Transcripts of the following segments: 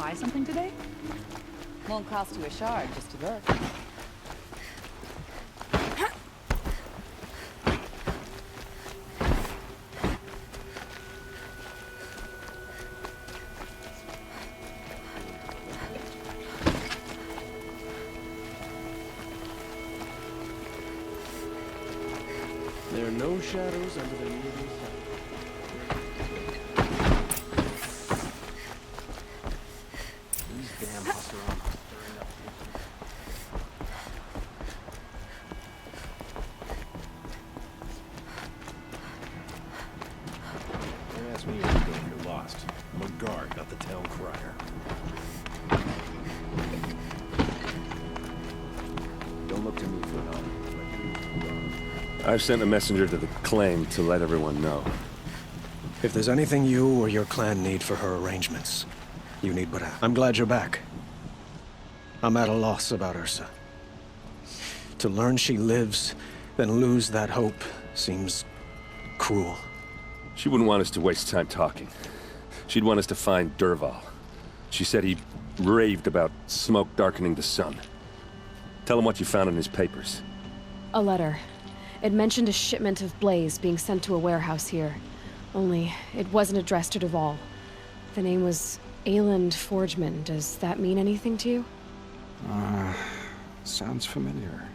buy something today? Won't cost you a shard just to look. There are no shadows under the moving sun. These damn Husserons are stirring up Don't ask me where to go if you're lost. I'm a guard, not the town crier. Don't look to me for help. I've sent a messenger to the claim to let everyone know. If there's anything you or your clan need for her arrangements, you need but ask. I'm glad you're back. I'm at a loss about Ursa. To learn she lives, then lose that hope, seems cruel. She wouldn't want us to waste time talking. She'd want us to find Dervahl. She said he raved about smoke darkening the sun. Tell him what you found in his papers. A letter. It mentioned a shipment of blaze being sent to a warehouse here. Only, it wasn't addressed to Dervahl. The name was Ayland Forgeman. Does that mean anything to you? Sounds familiar.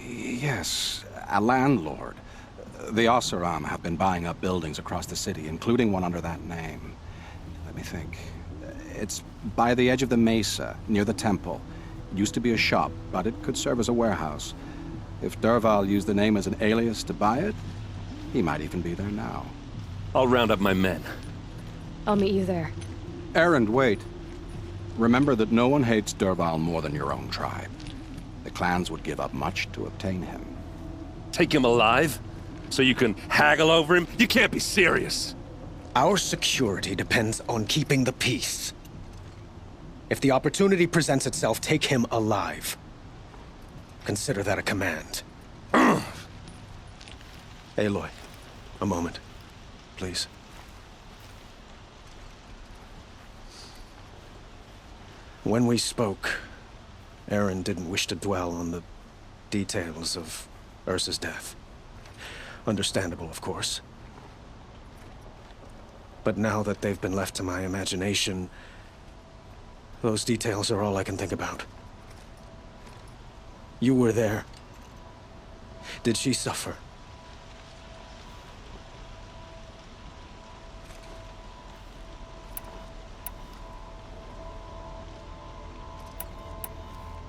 Yes, a landlord. The Oseram have been buying up buildings across the city, including one under that name. Let me think. It's by the edge of the mesa, near the temple. It used to be a shop, but it could serve as a warehouse. If Dervahl used the name as an alias to buy it, he might even be there now. I'll round up my men. I'll meet you there. Erend, wait. Remember that no one hates Dervahl more than your own tribe. The clans would give up much to obtain him. Take him alive? So you can haggle over him? You can't be serious. Our security depends on keeping the peace. If the opportunity presents itself, take him alive. Consider that a command. Aloy, a moment, please. When we spoke, Erend didn't wish to dwell on the details of Ursa's death. Understandable, of course. But now that they've been left to my imagination, those details are all I can think about. You were there. Did she suffer?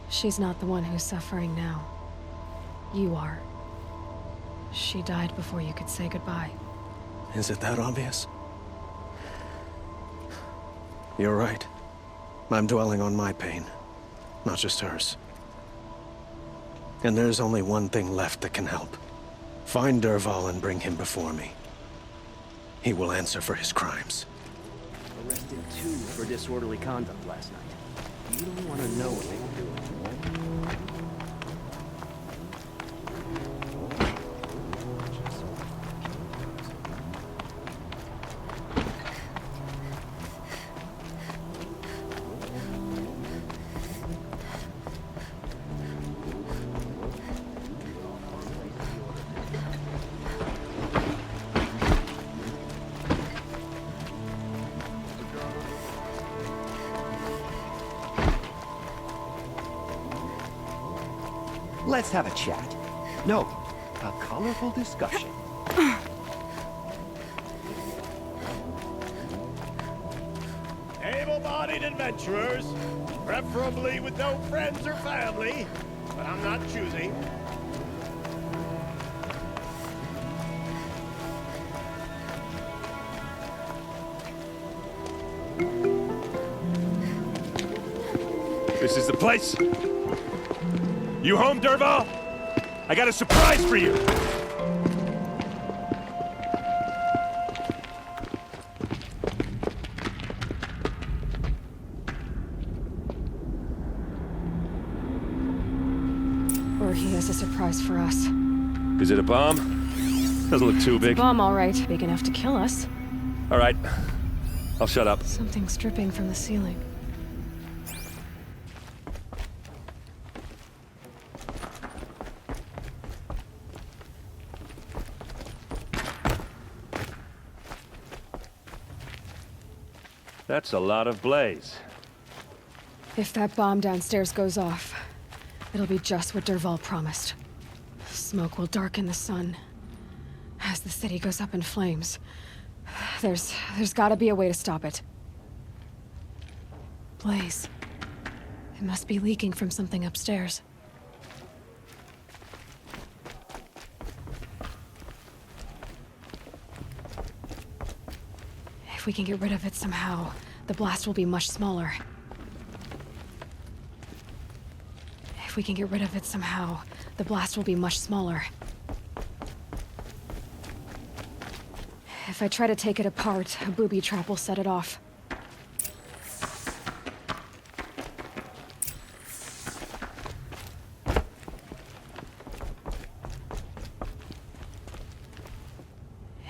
She's not the one who's suffering now. You are. She died before you could say goodbye. Is it that obvious? You're right. I'm dwelling on my pain, not just hers. And there's only one thing left that can help. Find Dervahl and bring him before me. He will answer for his crimes. Arrested 2 for disorderly conduct last night. You don't want to know what they were doing. Let's have a chat. No, a colorful discussion. Able-bodied adventurers, preferably with no friends or family, but I'm not choosy. This is the place. You home, Dervahl? I got a surprise for you! Or he has a surprise for us. Is it a bomb? Doesn't look too big. Bomb, all right. Big enough to kill us. All right. I'll shut up. Something's dripping from the ceiling. That's a lot of blaze. If that bomb downstairs goes off, it'll be just what Dervahl promised. Smoke will darken the sun. As the city goes up in flames, there's gotta be a way to stop it. Blaze. It must be leaking from something upstairs. If we can get rid of it somehow, the blast will be much smaller. If we can get rid of it somehow, the blast will be much smaller. If I try to take it apart, a booby trap will set it off.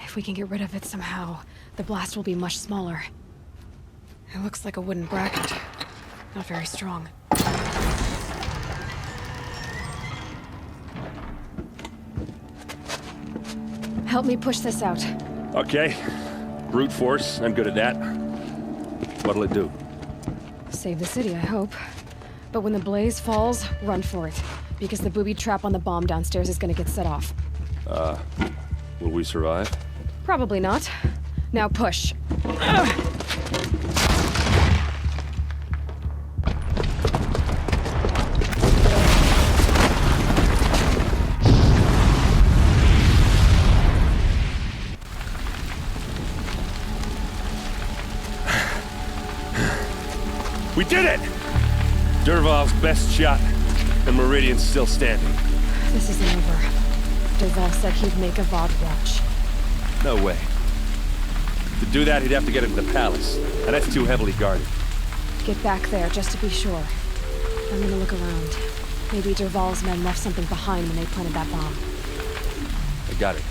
If we can get rid of it somehow, the blast will be much smaller. It looks like a wooden bracket. Not very strong. Help me push this out. Okay. Brute force, I'm good at that. What'll it do? Save the city, I hope. But when the blaze falls, run for it. Because the booby trap on the bomb downstairs is gonna get set off. Will we survive? Probably not. Now push. We did it! Dervahl's best shot, and Meridian's still standing. This isn't over. Dervahl said he'd make a VOD watch. No way. To do that, he'd have to get into the palace, and that's too heavily guarded. Get back there, just to be sure. I'm gonna look around. Maybe Dervahl's men left something behind when they planted that bomb. I got it.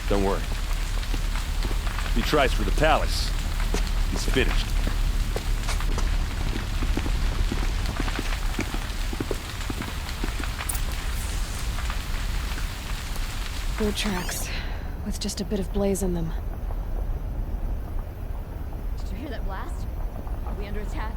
Don't worry. If he tries for the palace, he's finished. Boot tracks, with just a bit of blaze in them. Did you hear that blast? Are we under attack?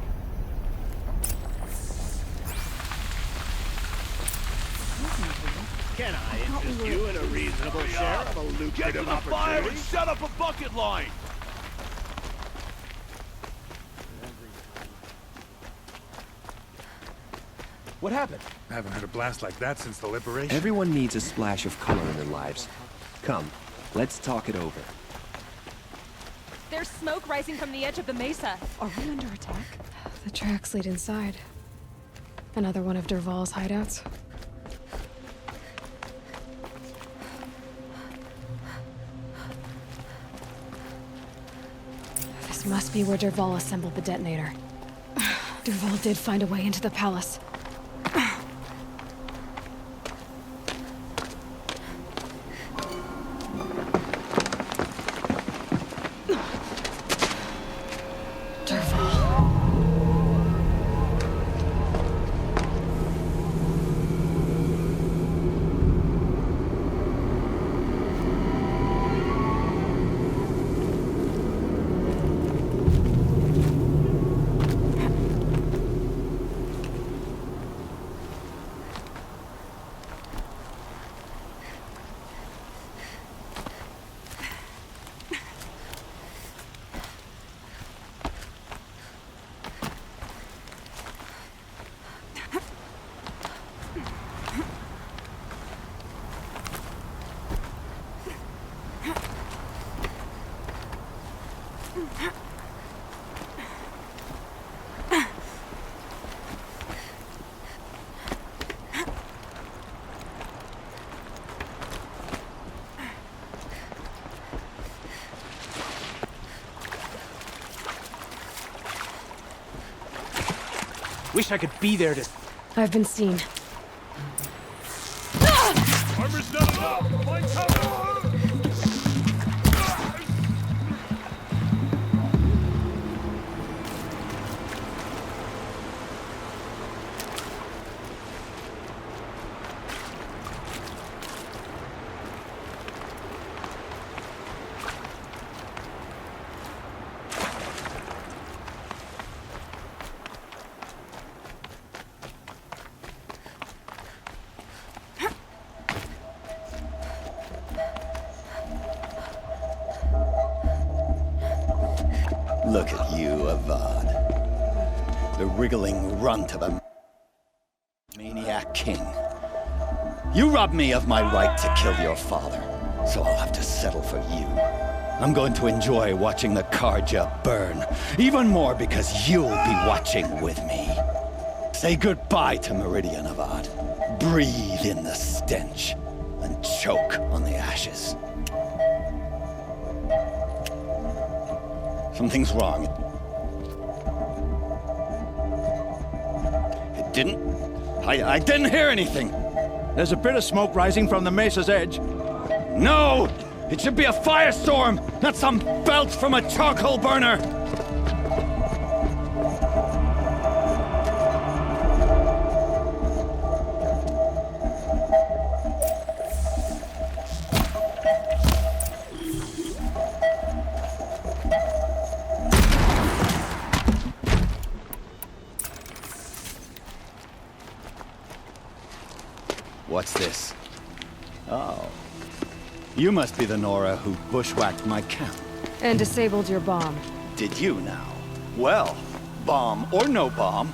Can I interest you in a reasonable share of a lucrative opportunity? Set up a bucket line! What happened? I haven't had a blast like that since the liberation. Everyone needs a splash of color in their lives. Come, let's talk it over. There's smoke rising from the edge of the mesa. Are we under attack? The tracks lead inside. Another one of Dervahl's hideouts. This must be where Dervahl assembled the detonator. Dervahl did find a way into the palace. Wish I could be there to... I've been seen. Armor's not enough! Find cover! Look at you, Avad. The wriggling runt of a maniac king. You robbed me of my right to kill your father, so I'll have to settle for you. I'm going to enjoy watching the Karja burn, even more because you'll be watching with me. Say goodbye to Meridian, Avad. Breathe in the stench, and choke on the ashes. Something's wrong. It didn't... I didn't hear anything. There's a bit of smoke rising from the mesa's edge. No! It should be a firestorm, not some belch from a charcoal burner! What's this? Oh. You must be the Nora who bushwhacked my camp. And disabled your bomb. Did you now? Well, bomb or no bomb,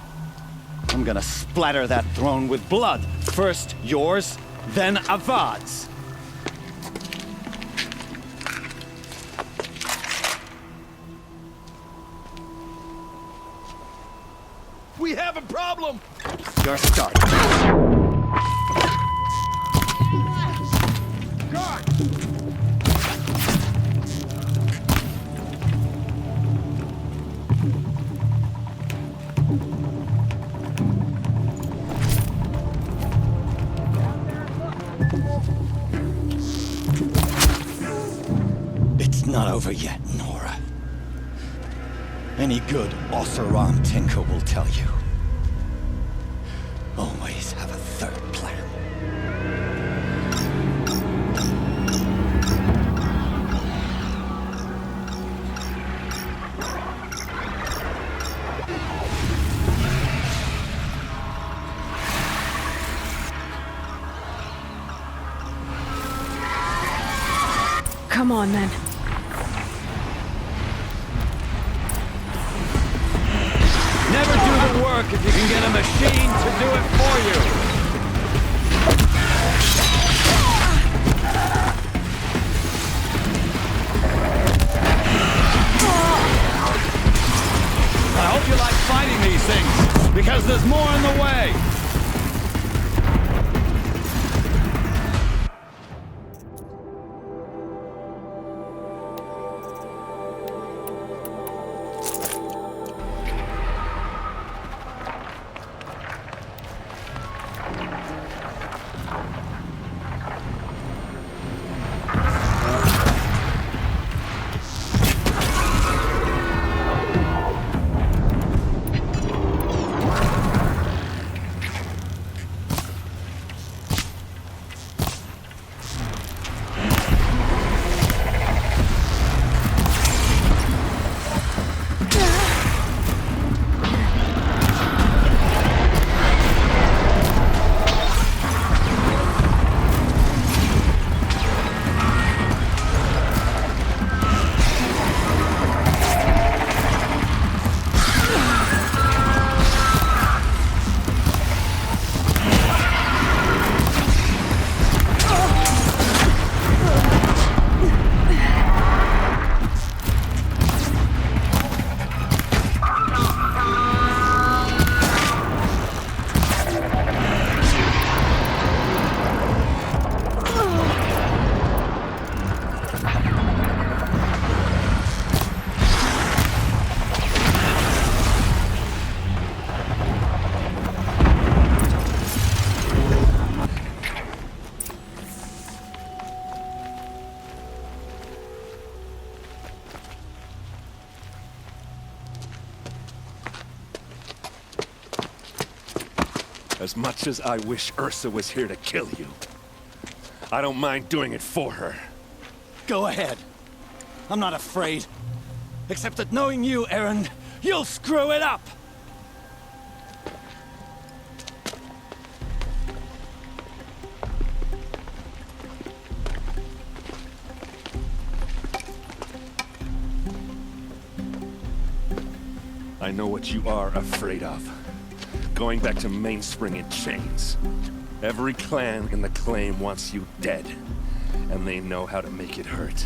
I'm gonna splatter that throne with blood. First yours, then Avad's. We have a problem! Your start. It's not over yet, Nora. Any good Oseram tinker will tell you. Always have a third plan. Come on, then. Never do the work if you can get a machine to do it for you! I hope you like fighting these things, because there's more in the way! As much as I wish Ursa was here to kill you, I don't mind doing it for her. Go ahead. I'm not afraid. Except that knowing you, Erend, you'll screw it up! I know what you are afraid of. Going back to Mainspring in chains. Every clan in the claim wants you dead. And they know how to make it hurt.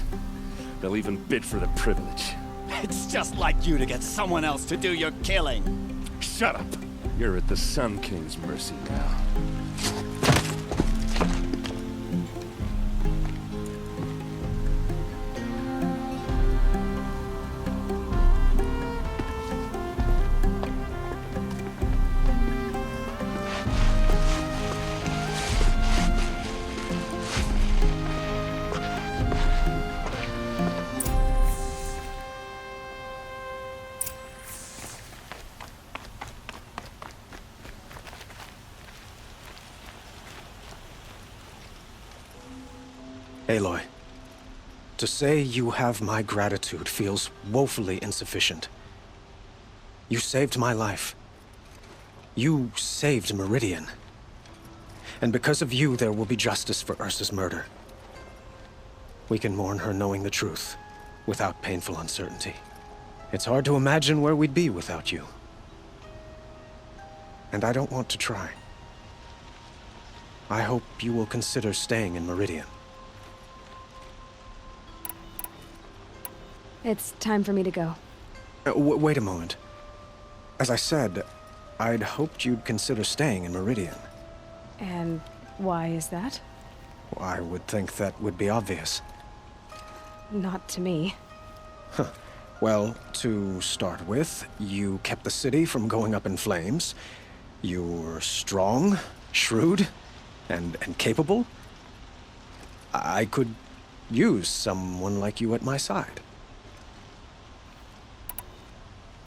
They'll even bid for the privilege. It's just like you to get someone else to do your killing. Shut up! You're at the Sun King's mercy now. Aloy, to say you have my gratitude feels woefully insufficient. You saved my life. You saved Meridian. And because of you, there will be justice for Ursa's murder. We can mourn her knowing the truth, without painful uncertainty. It's hard to imagine where we'd be without you. And I don't want to try. I hope you will consider staying in Meridian. It's time for me to go. Wait a moment. As I said, I'd hoped you'd consider staying in Meridian. And why is that? I would think that would be obvious. Not to me. Huh. Well, to start with, you kept the city from going up in flames. You were strong, shrewd, and capable. I could use someone like you at my side.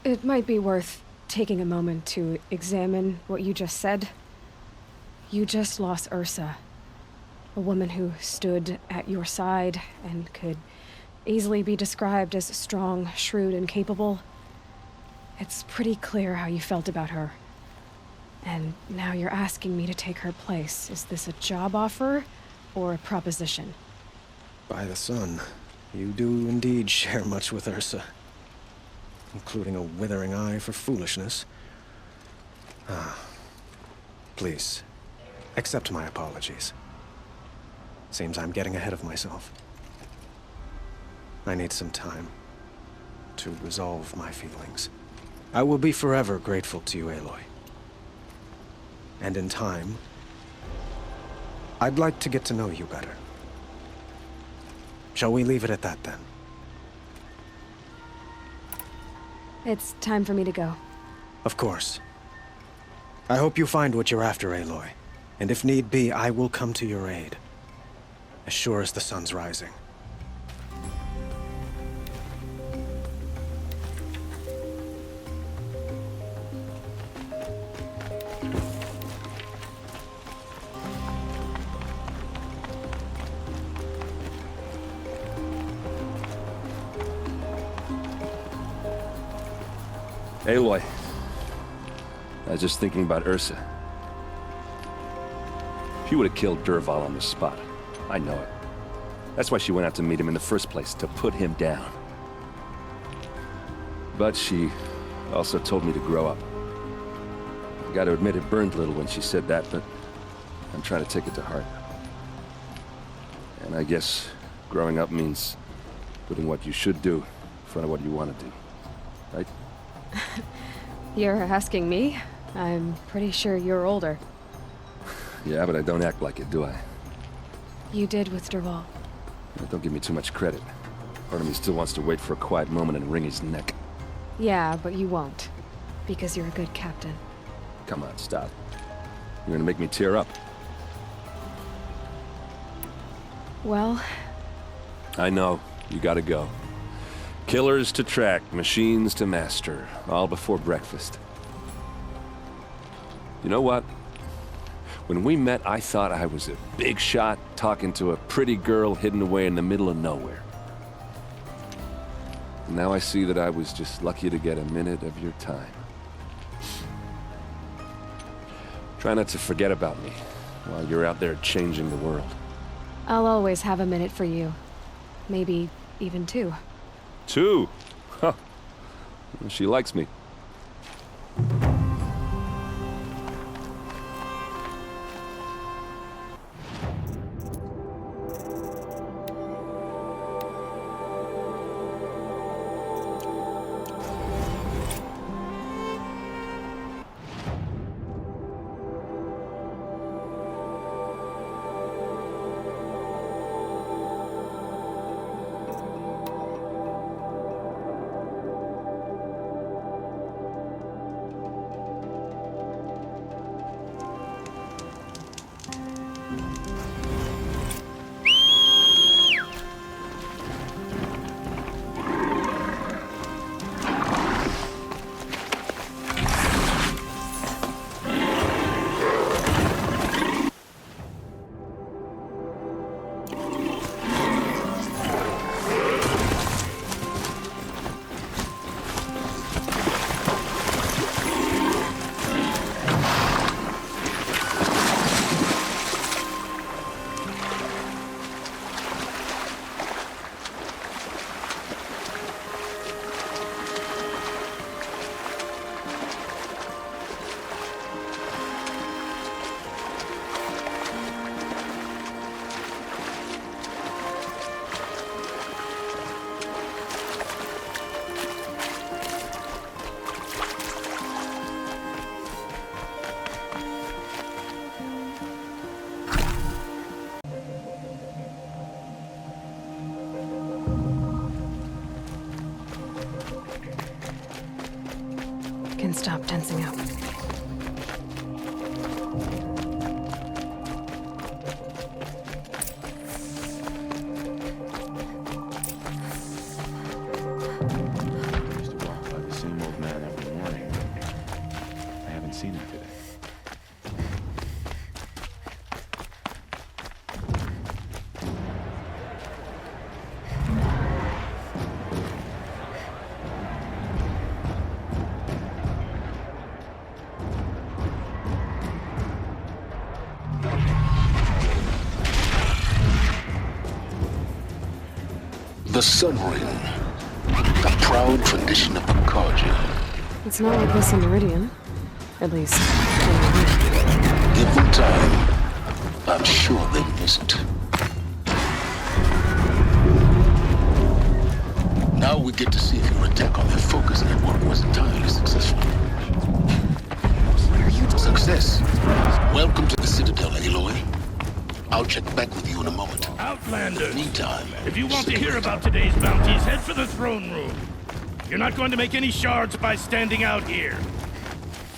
It might be worth taking a moment to examine what you just said. You just lost Ursa, a woman who stood at your side and could easily be described as strong, shrewd, and capable. It's pretty clear how you felt about her. And now you're asking me to take her place. Is this a job offer or a proposition? By the sun, you do indeed share much with Ursa. Including a withering eye for foolishness. Please, accept my apologies. Seems I'm getting ahead of myself. I need some time to resolve my feelings. I will be forever grateful to you, Aloy. And in time, I'd like to get to know you better. Shall we leave it at that, then? It's time for me to go. Of course. I hope you find what you're after, Aloy. And if need be, I will come to your aid. As sure as the sun's rising. Aloy, I was just thinking about Ursa. She would have killed Dervahl on the spot. I know it. That's why she went out to meet him in the first place, to put him down. But she also told me to grow up. I gotta admit it burned a little when she said that, but I'm trying to take it to heart. And I guess growing up means putting what you should do in front of what you want to do. Right? You're asking me? I'm pretty sure you're older. Yeah, but I don't act like it, do I? You did with Dervahl. Don't give me too much credit. Part of me still wants to wait for a quiet moment and wring his neck. Yeah, but you won't. Because you're a good captain. Come on, stop. You're gonna make me tear up. Well... I know. You gotta go. Killers to track, machines to master, all before breakfast. You know what? When we met, I thought I was a big shot talking to a pretty girl hidden away in the middle of nowhere. And now I see that I was just lucky to get a minute of your time. Try not to forget about me while you're out there changing the world. I'll always have a minute for you. Maybe even two. 2? Huh. She likes me. stop tensing up. Used to walk by the same old man every morning. I haven't seen him today. The Sun Ring, a proud tradition of Pakarja. It's not like this in Meridian. At least, Give them time. I'm sure they miss it. Now we get to see if your attack on their focus network was entirely successful. Success. Welcome to the Citadel, Aloy. I'll check back with you in a moment. Outlanders! Meantime, If you want to hear about today's bounties, head for the throne room. You're not going to make any shards by standing out here.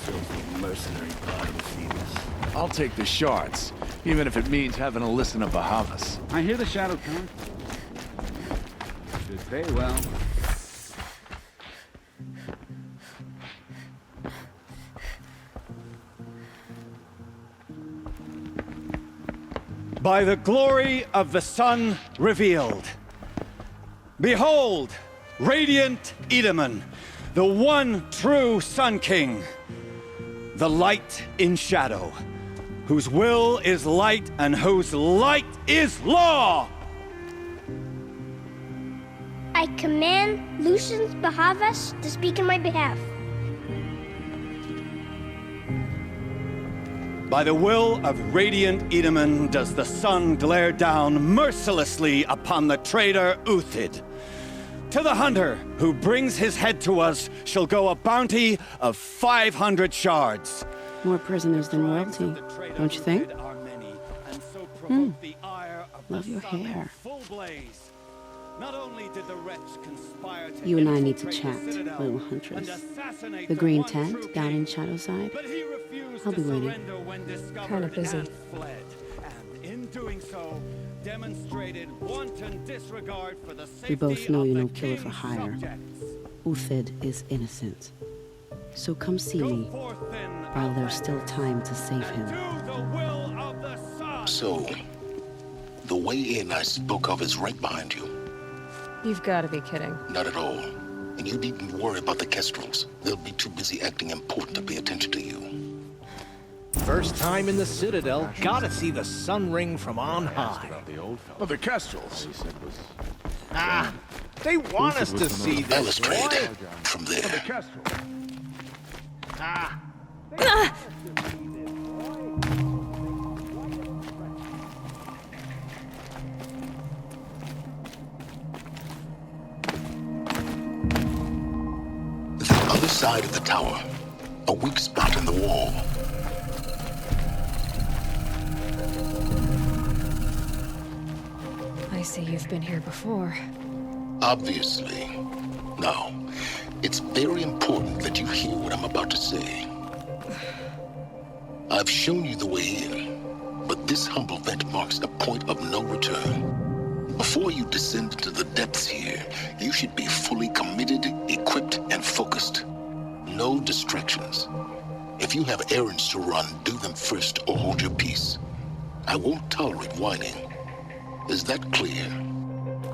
Filthy mercenary bottom feeders. I'll take the shards, even if it means having to listen to Bahamas. I hear the shadow coming. Should pay well. By the glory of the sun revealed. Behold, radiant Edaman, the one true Sun King. The light in shadow, whose will is light and whose light is law! I command Lucius Bahavas to speak in my behalf. By the will of radiant Edaman does the sun glare down mercilessly upon the traitor Uthid. To the hunter who brings his head to us shall go a bounty of 500 shards. More prisoners than royalty, don't you think? Love your hair. You and I need to chat, little huntress. The green tent down in Shadowside. I'll be waiting. Kind of busy. We both know you're no killer for hire. Uthid is innocent. So come see me while there's still time to save him. So, the way in I spoke of is right behind you. You've got to be kidding. Not at all. And you needn't worry about the Kestrels. They'll be too busy acting important to pay attention to you. First time in the Citadel, gotta see the Sun Ring from on high. Oh, the Kestrels. Ah, they want us to see this. Balustrade from there. The Kestrels. Ah. The other side of the tower. A weak spot in the wall. I see you've been here before. Obviously. Now, it's very important that you hear what I'm about to say. I've shown you the way in, but this humble vent marks a point of no return. Before you descend into the depths here, you should be fully committed, equipped, and focused. No distractions. If you have errands to run, do them first or hold your peace. I won't tolerate whining. Is that clear?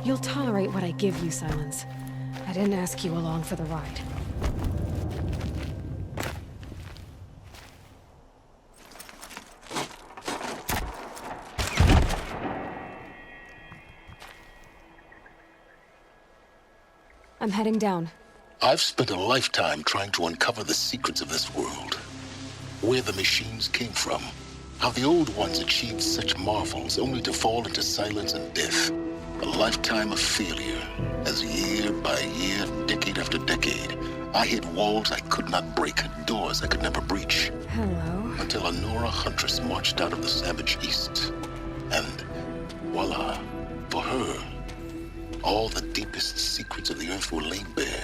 You'll tolerate what I give you, Silence. I didn't ask you along for the ride. I'm heading down. I've spent a lifetime trying to uncover the secrets of this world. Where the machines came from. How the old ones achieved such marvels only to fall into silence and death. A lifetime of failure, as year by year, decade after decade, I hit walls I could not break, doors I could never breach. Hello. Until a Nora huntress marched out of the savage east. And voila, for her, all the deepest secrets of the earth were laid bare.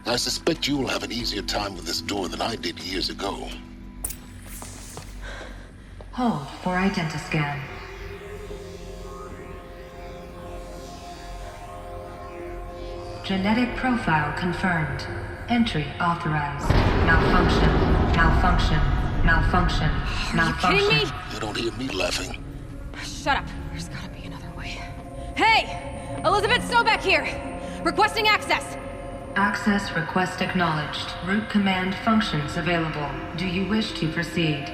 I suspect you'll have an easier time with this door than I did years ago. Hold for identiscan. Genetic profile confirmed. Entry authorized. Malfunction. Malfunction. Malfunction. Malfunction. Are you kidding me? You don't hear me laughing. Shut up. There's gotta be another way. Hey! Elizabeth Sobeck here! Requesting access! Access request acknowledged. Root command functions available. Do you wish to proceed?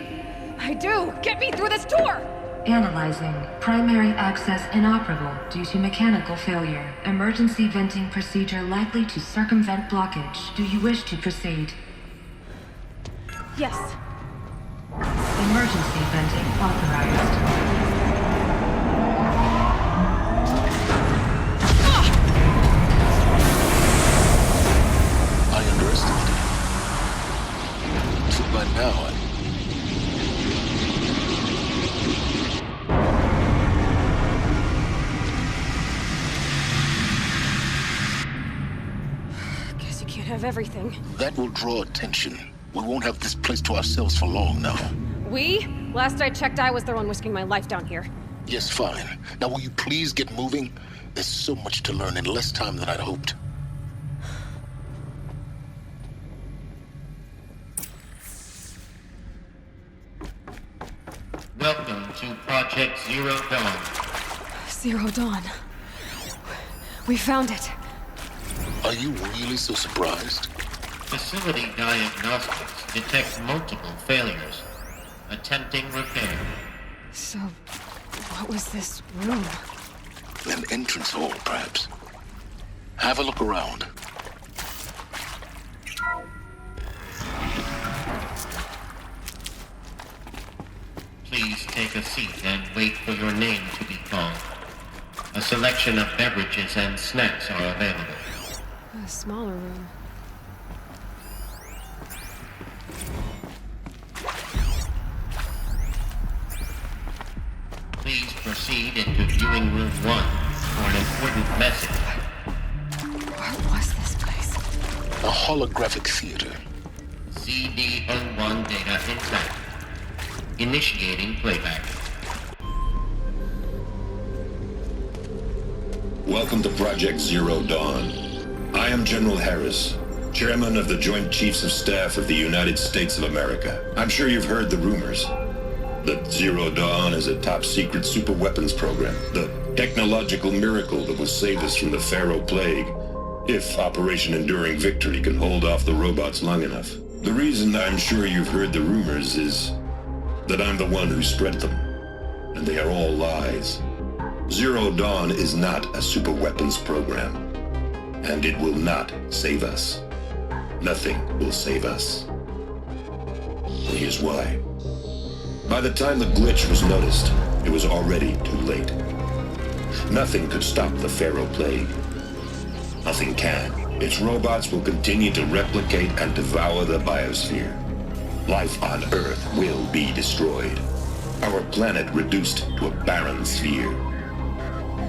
I do! Get me through this door! Analyzing. Primary access inoperable due to mechanical failure. Emergency venting procedure likely to circumvent blockage. Do you wish to proceed? Yes. Emergency venting authorized. I underestimated it. So by now, Guess you can't have everything. that will draw attention. We won't have this place to ourselves for long now. We? Last I checked, I was the one risking my life down here. Yes, fine. Now will you please get moving? There's so much to learn in less time than I'd hoped. Welcome to Project Zero Dawn. Zero Dawn. We found it. Are you really so surprised? Facility diagnostics detect multiple failures. Attempting repair. So, what was this room? An entrance hall, perhaps. Have a look around. Please take a seat and wait for your name to be called. A selection of beverages and snacks are available. A smaller room. Please proceed into viewing room 1 for an important message. What was this place? A holographic theater. CD01 data intact. Initiating playback. Welcome to Project Zero Dawn. I am General Harris, Chairman of the Joint Chiefs of Staff of the United States of America. I'm sure you've heard the rumors that Zero Dawn is a top-secret super-weapons program, the technological miracle that will save us from the Pharaoh Plague, if Operation Enduring Victory can hold off the robots long enough. The reason I'm sure you've heard the rumors is that I'm the one who spread them, and they are all lies. Zero Dawn is not a super-weapons program, and it will not save us. Nothing will save us. Here's why. By the time the glitch was noticed, it was already too late. Nothing could stop the Pharaoh Plague. Nothing can. Its robots will continue to replicate and devour the biosphere. Life on Earth will be destroyed. Our planet reduced to a barren sphere.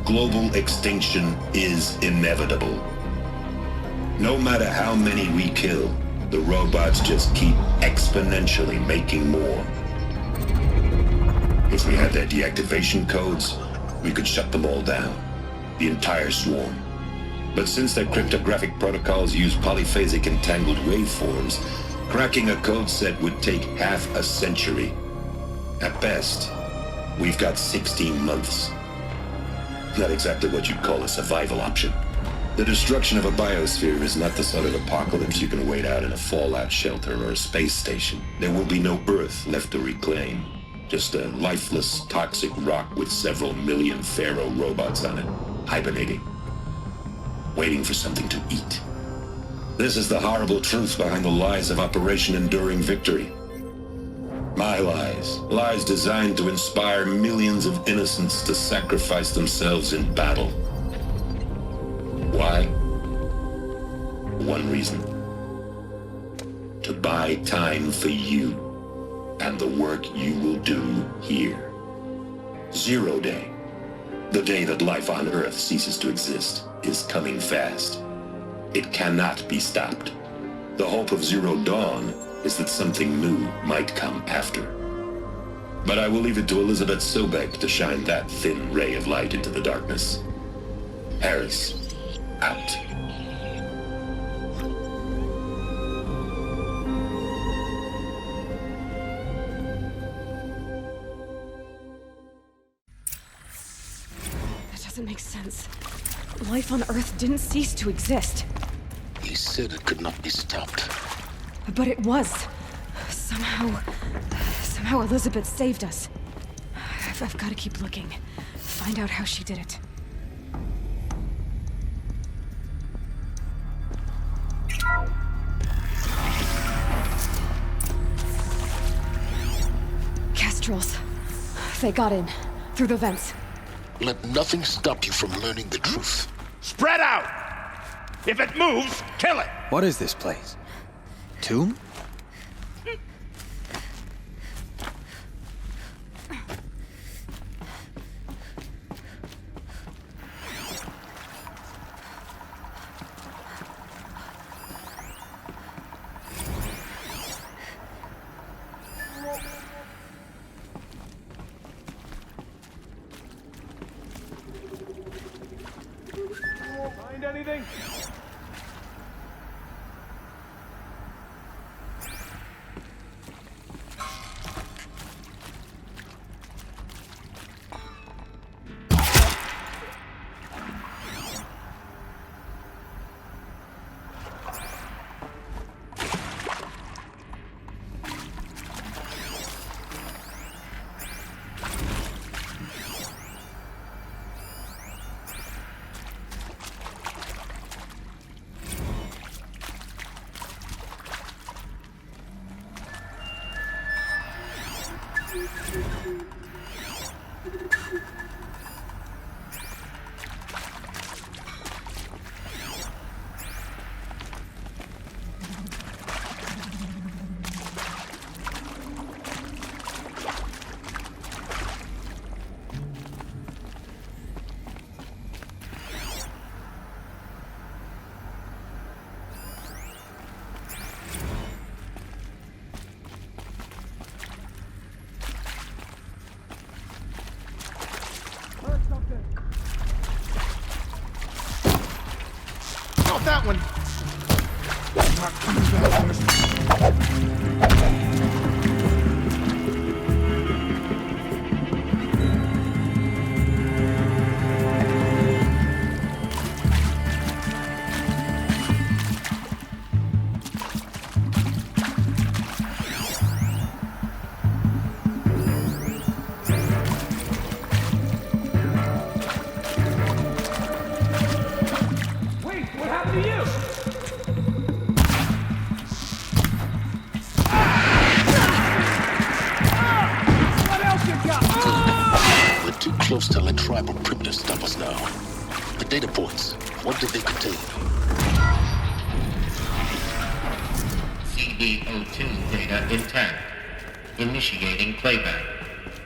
Global extinction is inevitable. No matter how many we kill, the robots just keep exponentially making more. If we had their deactivation codes, we could shut them all down, the entire swarm. But since their cryptographic protocols use polyphasic entangled waveforms, cracking a code set would take half a century. At best, we've got 16 months. Not exactly what you'd call a survival option. The destruction of a biosphere is not the sort of apocalypse you can wait out in a fallout shelter or a space station. There will be no Earth left to reclaim. Just a lifeless, toxic rock with several million Pharaoh robots on it, hibernating, waiting for something to eat. This is the horrible truth behind the lies of Operation Enduring Victory. My lies. Lies designed to inspire millions of innocents to sacrifice themselves in battle. Why? One reason. To buy time for you and the work you will do here. Zero Day, the day that life on Earth ceases to exist, is coming fast. It cannot be stopped. The hope of Zero Dawn is that something new might come after. But I will leave it to Elizabeth Sobek to shine that thin ray of light into the darkness. Harris, out. That doesn't make sense. Life on Earth didn't cease to exist. He said it could not be stopped. But it was. Somehow Elizabeth saved us. I've got to keep looking. Find out how she did it. Kestrels. They got in. Through the vents. Let nothing stop you from learning the truth. Spread out! If it moves, kill it! What is this place? Tomb? Find anything? Not that one. Not coming Close to let tribal primitives stop us now. The data points, what did they contain? CB02 data intact. Initiating playback.